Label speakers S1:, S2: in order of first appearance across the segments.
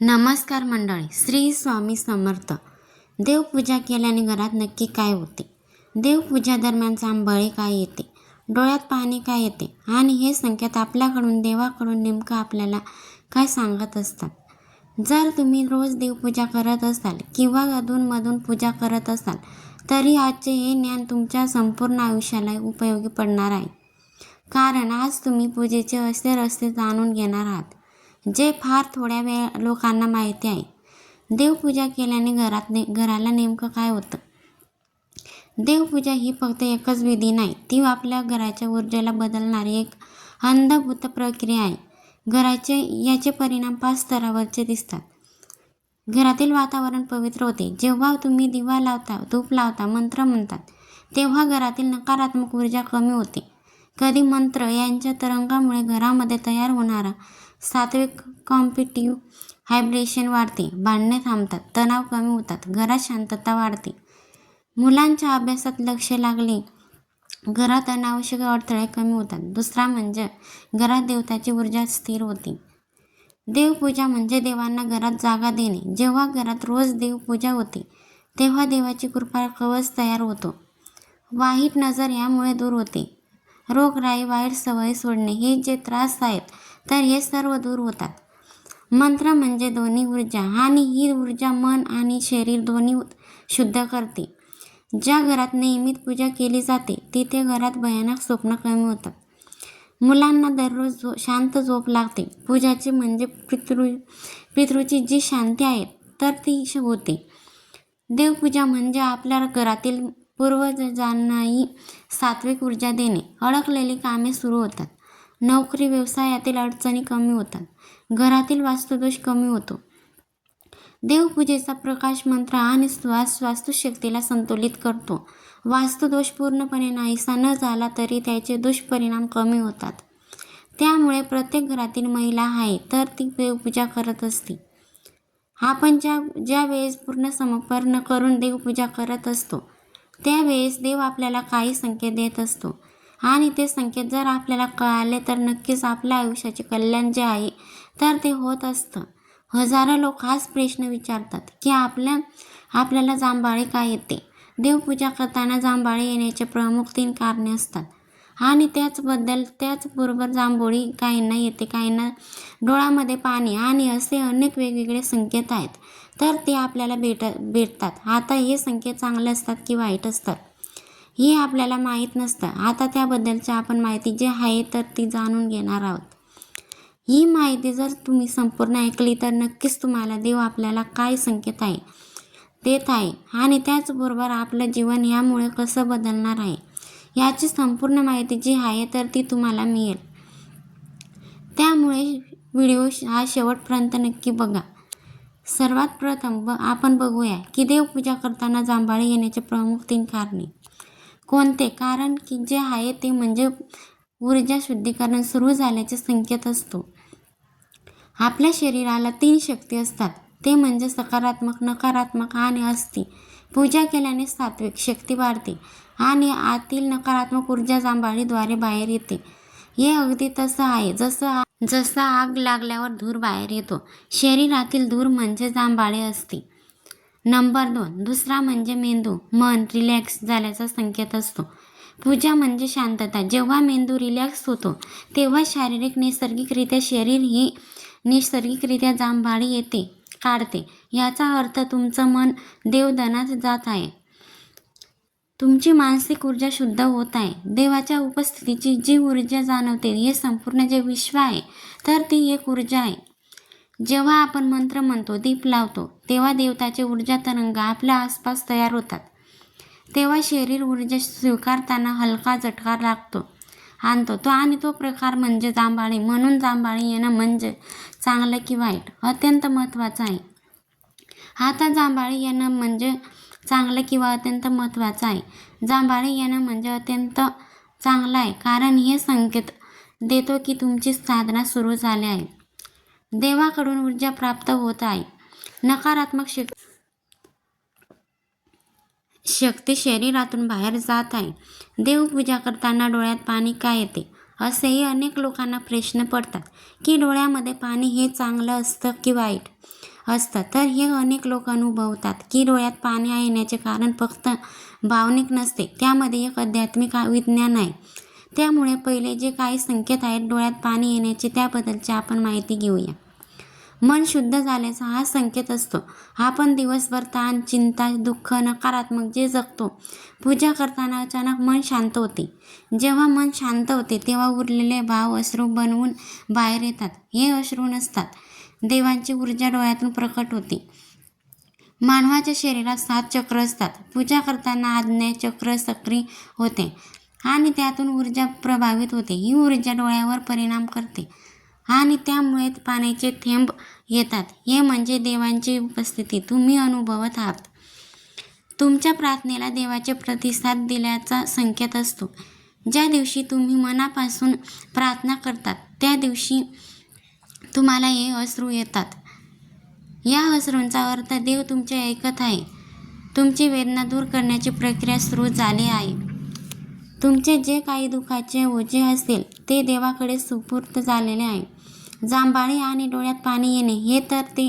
S1: नमस्कार मंडळी, श्री स्वामी समर्थ. देवपूजा केल्याने घरात नक्की काय होते? देवपूजा दरम्यान जांभळे काय येते? डोळ्यात पाणी काय येते? आणि हे संकेत आपल्याकडून देवाकडून नेमकं आपल्याला काय सांगत असतात? जर तुम्ही रोज देवपूजा करत असाल किंवा अधूनमधून पूजा करत असाल तरी आजचे हे ज्ञान तुमच्या संपूर्ण आयुष्याला उपयोगी पडणार आहे. कारण आज तुम्ही पूजेचे असे रहस्य जाणून घेणार आहात जे फार थोड्या लोकांना माहिती आहे. देवपूजा केल्याने घराला नेमकं काय होतं? देवपूजा ही फक्त एकच विधी नाही, ती आपल्या घराच्या ऊर्जेला बदलणारी एक अंधभूत प्रक्रिया आहे. याचे परिणाम 5 स्तरावरचे दिसतात. घरातील वातावरण पवित्र होते. जेव्हा तुम्ही दिवा लावता, धूप लावता, मंत्र म्हणतात, तेव्हा घरातील नकारात्मक ऊर्जा कमी होते. कधी मंत्र यांच्या तरंगामुळे घरामध्ये तयार होणारा सात्विक कॉम्पिटिव्ह व्हायब्रेशन वाढते. भांडणे थांबतात, तणाव कमी होतात, घरात शांतता वाढते. मुलांच्या अभ्यासात लक्ष लागले, घरात अनावश्यक अडथळे कमी होतात. दुसरा म्हणजे घरात देवताची ऊर्जा स्थिर होते. देवपूजा म्हणजे देवांना घरात जागा देणे. जेव्हा घरात रोज देवपूजा होते तेव्हा देवाची कृपा कवच तयार होतो. वाईट नजर यामुळे दूर होते. रोगराई, वाईट सवयी सोडणे, हे जे त्रास आहेत तर हे सर्व दूर होतात. मंत्र म्हणजे दोन्ही ऊर्जा, आणि ही ऊर्जा मन आणि शरीर दोन्ही शुद्ध करते. ज्या घरात नियमित पूजा केली जाते तिथे घरात भयानक स्वप्न कमी होतात. मुलांना दररोज शांत झोप लागते. पूजाचे म्हणजे पितृची जी शांती आहे तर ती होते. देवपूजा म्हणजे आपल्या घरातील पूर्वजांनाही सात्विक ऊर्जा देणे. अडकलेली कामे सुरू होतात. नोकरी व्यवसायातील अडचणी कमी होतात. घरातील वास्तुदोष कमी होतो. देवपूजेचा प्रकाश मंत्र आणि श्वास वास्तुशक्तीला संतुलित करतो. वास्तुदोष पूर्णपणे नाहीसा न झाला तरी त्याचे दुष्परिणाम कमी होतात. त्यामुळे प्रत्येक घरातील महिला आहे तर ती देवपूजा करत असते. आपण ज्या वेळेस पूर्ण समर्पण करून देवपूजा करत असतो त्यावेळेस देव आपल्याला काही संकेत देत असतो, आणि ते संकेत जर आपल्याला कळाले तर नक्कीच आपल्या आयुष्याचे कल्याण जे आहे तर ते होत असतं. हजारो लोक हाच प्रश्न विचारतात की आपल्याला जांभळे का येते? देवपूजा करताना जांभळे येण्याचे प्रमुख 3 कारणे असतात, आणि त्याचबरोबर जांभोळी काहींना येते, काहींना डोळ्यामध्ये पाणी, आणि असे अनेक वेगवेगळे संकेत आहेत तर ते आपल्याला भेटतात. आता हे संकेत चांगले असतात की वाईट असतात हे आपल्याला माहीत नसतं. आता त्याबद्दलची आपण माहिती जी आहे तर ती जाणून घेणार आहोत. ही माहिती जर तुम्ही संपूर्ण ऐकली तर नक्कीच तुम्हाला देव आपल्याला काय संकेत देत आहे आणि त्याचबरोबर आपलं जीवन यामुळे कसं बदलणार आहे याची संपूर्ण माहिती जी आहे तर ती तुम्हाला मिळेल. त्यामुळे व्हिडिओ हा शेवटपर्यंत नक्की बघा. सर्वात प्रथम आपण बघूया की देवपूजा करताना जांभळे येण्याचे प्रमुख 3 कारणे कोणते. कारण की जे आहे ते म्हणजे ऊर्जा शुद्धीकरण सुरू झाल्याचे संकेत असतो. आपल्या शरीराला 3 शक्ती असतात, ते म्हणजे सकारात्मक, नकारात्मक आणि अस्थि. पूजा केल्याने सात्विक शक्ती वाढते आणि आतील नकारात्मक ऊर्जा जांभळीद्वारे बाहेर येते. हे अगदी तसं आहे जसं आग लागल्यावर धूर बाहेर येतो. शरीरातील धूर म्हणजे जांभळे असते. नंबर 2, दुसरा म्हणजे मेंदू, मन रिलॅक्स झाल्याचा संकेत असतो. पूजा म्हणजे शांतता. जेव्हा मेंदू रिलॅक्स होतो तेव्हा नैसर्गिकरित्या शरीर ही नैसर्गिकरित्या जांभळी काढते. याचा अर्थ तुमचं मन देवधनात जात आहे. तुमची मानसिक ऊर्जा शुद्ध होत आहे. देवाच्या उपस्थितीची जी ऊर्जा जाणवते हे संपूर्ण जे विश्व आहे तर ती एक ऊर्जा आहे. जेव्हा आपण मंत्र म्हणतो, दीप लावतो तेव्हा देवताचे ऊर्जा तरंग आपल्या आसपास तयार होतात. तेव्हा शरीर ऊर्जा स्वीकारताना हलका झटका आणतो आणि तो प्रकार म्हणजे जांभळे. म्हणून जांभळे येणं म्हणजे चांगलं की वाईट अत्यंत महत्त्वाचं आहे. आता जांभळे येणं म्हणजे चांगलं किंवा अत्यंत महत्त्वाचं आहे. जांभळे येणं म्हणजे अत्यंत चांगलं आहे कारण हे संकेत देतो की तुमची साधना सुरू झाली आहे. देवाकडून ऊर्जा प्राप्त होत आहे. नकारात्मक शक्ती शरीरातून बाहेर जात आहे. देवपूजा करताना डोळ्यात पाणी का येते? असेही अनेक लोकांना प्रश्न पडतात की डोळ्यामध्ये पाणी हे चांगलं असतं की वाईट असतं. तर हे अनेक लोक अनुभवतात की डोळ्यात पाणी येण्याचे कारण फक्त भावनिक नसते, त्यामध्ये एक आध्यात्मिक विज्ञान आहे. त्यामुळे पहिले जे काही संकेत आहेत डोळ्यात पाणी येण्याचे त्याबद्दलची आपण माहिती घेऊया. मन शुद्ध झाल्याचा हा संकेत असतो. आपण दिवसभर ताण, चिंता, दुःख, नकारात्मक जे जगतो, पूजा करताना अचानक मन शांत होते. जेव्हा मन शांत होते तेव्हा उरलेले भाव अश्रू बनवून बाहेर येतात. हे अश्रू नसतात, देवांची ऊर्जा डोळ्यातून प्रकट होते. मानवाच्या शरीरात 7 चक्र असतात. पूजा करताना आज्ञा चक्र सक्रिय होते आणि त्यातून ऊर्जा प्रभावित होते. ही ऊर्जा डोळ्यावर परिणाम करते आणि त्यामुळे पाण्याचे थेंब येतात. हे म्हणजे देवांची उपस्थिती तुम्ही अनुभवत आहात. तुमच्या प्रार्थनेला देवाचे प्रतिसाद दिल्याचा संकेत असतो. ज्या दिवशी तुम्ही मनापासून प्रार्थना करतात त्या दिवशी तुम्हाला हे अश्रू येतात. या अश्रूंचा अर्थ देव तुमचे ऐकत आहे. तुमची वेदना दूर करण्याची प्रक्रिया सुरू झाली आहे. तुमचे जे काही दुःखाचे ओझे असेल ते देवाकडे सुपूर्द झालेले आहे. जांभळे आणि डोळ्यात पाणी येणे हे तर ते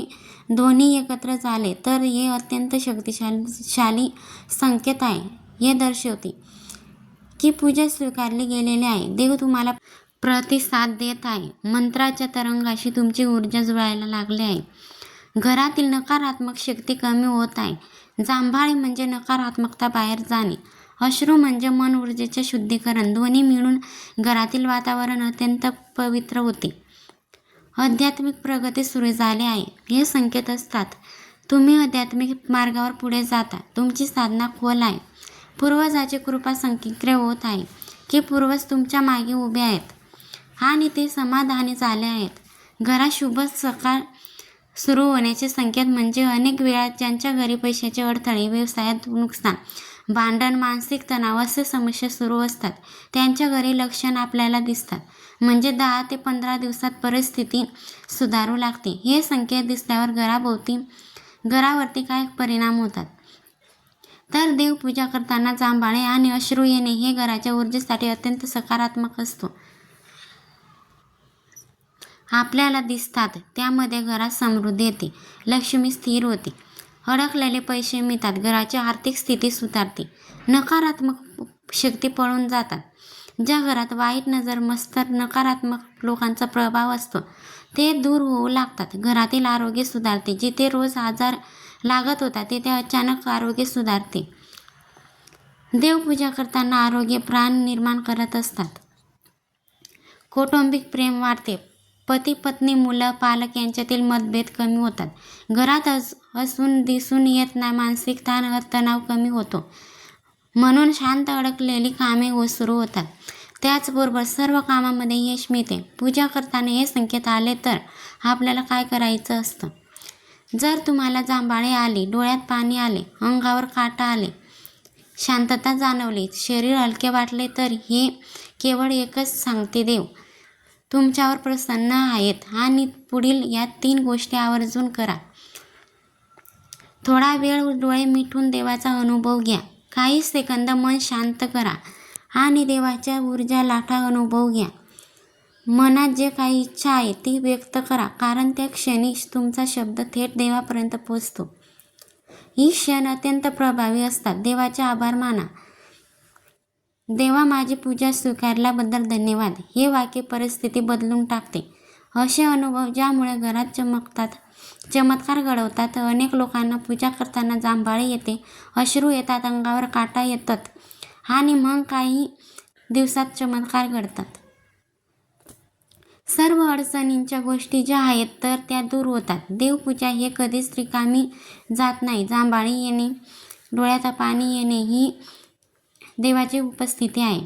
S1: दोन्ही एकत्र झाले तर हे अत्यंत शक्तिशाली संकेत आहे. हे दर्शवते की पूजा स्वीकारली गेलेली आहे. देव तुम्हाला प्रतिसाद देत आहे. मंत्राच्या तरंगाशी तुमची ऊर्जा जुळायला लागली आहे. घरातील नकारात्मक शक्ती कमी होत आहे. जांभळे म्हणजे नकारात्मकता बाहेर जाणे, अश्रू म्हणजे मन ऊर्जेचे शुद्धीकरण. दोन्ही मिळून घरातील वातावरण अत्यंत पवित्र होते. आध्यात्मिक प्रगती सुरू झाली आहे. हे संकेत असतात तुम्ही आध्यात्मिक मार्गावर पुढे जाता. तुमची साधना खोल आहे. पूर्वजाची कृपा संक्रिय होत आहे की पूर्वज तुमच्या मागे उभे आहेत आणि ते समाधानी झाले आहेत. घरात शुभ सकाळ सुरू होण्याचे संकेत म्हणजे अनेक वेळा ज्यांच्या घरी पैशाचे अडथळे, व्यवसायात नुकसान, भांडण, मानसिक तणाव असे समस्या सुरू असतात त्यांच्या घरी लक्षण आपल्याला दिसतात. म्हणजे 10 ते 15 दिवसात परिस्थिती सुधारू लागते. हे संकेत दिसल्यावर घरावरती काय परिणाम होतात तर देवपूजा करताना जांभळे आणि अश्रू येणे हे घराच्या ऊर्जेसाठी अत्यंत सकारात्मक असतो. आपल्याला दिसतात त्यामध्ये घरात समृद्धी येते, लक्ष्मी स्थिर होते, अडकलेले पैसे मिळतात, घराची आर्थिक स्थिती सुधारते, नकारात्मक शक्ती पळून जातात. ज्या घरात वाईट नजर, मत्सर, नकारात्मक लोकांचा प्रभाव असतो ते दूर होऊ लागतात. घरातील आरोग्य सुधारते. जिथे रोज आजार लागत होता तिथे अचानक आरोग्य सुधारते. देवपूजा करताना आरोग्य प्राण निर्माण करत असतात. कौटुंबिक प्रेम वाढते. पती पत्नी, मुलं, पालक यांच्यातील मतभेद कमी होतात. घरात असून दिसून येत नाही मानसिक ताण, तणाव कमी होतो. म्हणून शांत अडकलेली कामे सुरू होतात. त्याचबरोबर सर्व कामामध्ये यश मिळते. पूजा करताना हे संकेत आले तर आपल्याला काय करायचं असतं. जर तुम्हाला जांभळे आली, डोळ्यात पाणी आले, अंगावर काटा आले, शांतता जाणवली, शरीर हलके वाटले तर हे केवळ एकच सांगते देव तुमच्यावर प्रसन्न आहेत आणि पुढील या 3 गोष्टी आवर्जून करा. थोडा वेळ डोळे मिटून देवाचा अनुभव घ्या. काही सेकंद मन शांत करा आणि देवाच्या ऊर्जा लाटा अनुभव घ्या. मनात जे काही इच्छा आहे ती व्यक्त करा, कारण त्या क्षणी तुमचा शब्द थेट देवापर्यंत पोहोचतो. ही क्षण अत्यंत प्रभावी असतात. देवाचे आभार माना. देवा, माझी पूजा स्वीकारल्याबद्दल धन्यवाद. हे वाक्य परिस्थिती बदलून टाकते. असे अनुभव ज्यामुळे घरात चमत्कार घडवतात. अनेक लोकांना पूजा करताना जांभळे येते, अश्रू येतात, अंगावर काटा येतात आणि मग काही दिवसात चमत्कार घडतात. सर्व अडचणींच्या गोष्टी ज्या आहेत तर त्या दूर होतात. देवपूजा हे कधीच रिकामी जात नाही. जांभळे येणे, डोळ्यात पाणी येणे ही देवाची उपस्थिती आहे.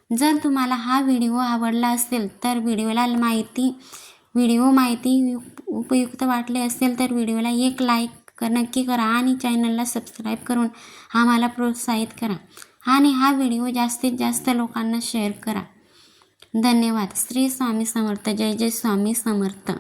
S1: जर तुम्हाला हा व्हिडिओ आवडला असेल तर व्हिडिओ माहिती उपयुक्त वाटले असेल तर व्हिडिओला एक लाईक नक्की करा आणि चॅनलला सबस्क्राईब करून आम्हाला प्रोत्साहित करा आणि हा व्हिडिओ जास्तीत जास्त लोकांना शेअर करा. धन्यवाद. श्री स्वामी समर्थ. जय जय स्वामी समर्थ.